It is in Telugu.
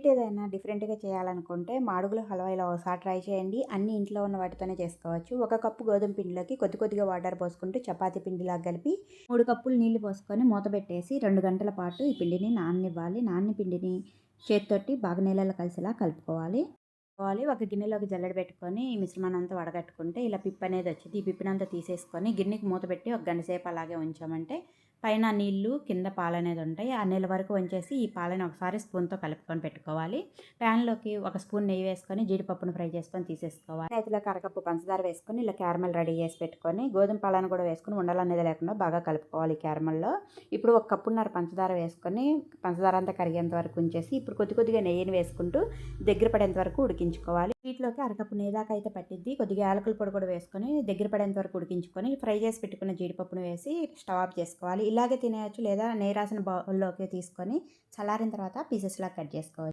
స్వీట్ ఏదైనా డిఫరెంట్‌గా చేయాలనుకుంటే మాడుగుల హల్వా ఇలా ఒకసారి ట్రై చేయండి. అన్నీ ఇంట్లో ఉన్న వాటితోనే చేసుకోవచ్చు. ఒక కప్పు గోధుమ పిండిలోకి కొద్ది కొద్దిగా వాటర్ పోసుకుంటూ చపాతీ పిండిలాగా కలిపి 3 కప్పులు నీళ్లు పోసుకొని మూత పెట్టేసి 2 గంటల పాటు ఈ పిండిని నాననివ్వాలి. నానిన పిండిని చేత్తోటి బాగా నీళ్ళలో కలిసేలా కలుపుకోవాలి. ఒక గిన్నెలోకి జల్లెడ పెట్టుకొని ఈ మిశ్రమాన్నంతా వడగట్టుకుంటే ఇలా పిప్పనేది వచ్చిద్ది. ఈ పిప్పునంతా తీసేసుకొని గిన్నెకి మూత పెట్టి ఒక గంట సేపు అలాగే ఉంచామంటే పైన నీళ్లు, కింద పాలనేది ఉంటాయి. ఆ నీళ్ళ వరకు వంచేసి ఈ పాలని ఒకసారి స్పూన్‌తో కలుపుకొని పెట్టుకోవాలి. ప్యాన్‌లోకి ఒక స్పూన్ నెయ్యి వేసుకొని జీడిపప్పును ఫ్రై చేసుకొని తీసేసుకోవాలి. నేతిలోకి అరకప్పు పంచదార వేసుకొని ఇలా క్యారమెల్ రెడీ చేసి పెట్టుకొని గోధుమ పాలను కూడా వేసుకొని ఉండలనేది లేకుండా బాగా కలుపుకోవాలి క్యారమెల్‌లో. ఇప్పుడు ఒక కప్పున్నర పంచదార వేసుకొని పంచదార అంతా కరిగేంత వరకు ఉంచేసి ఇప్పుడు కొద్ది కొద్దిగా నెయ్యిని వేసుకుంటూ దగ్గర పడేంత వరకు ఉడికించుకోవాలి. వీటిలోకి అరకప్పు నెయ్యి దాకా అయితే పట్టిద్ది. కొద్దిగా యాలకుల పొడి కూడా వేసుకొని దగ్గర పడేంత వరకు ఉడికించుకొని ఫ్రై చేసి పెట్టుకున్న జీడిపప్పును వేసి స్టవ్ ఆఫ్ చేసుకోవాలి. ఇలాగే తినేయొచ్చు లేదా నెయ్యి రాసిన బౌల్లోకి తీసుకొని చల్లారిన తర్వాత పీసెస్‌లా కట్ చేసుకోవచ్చు.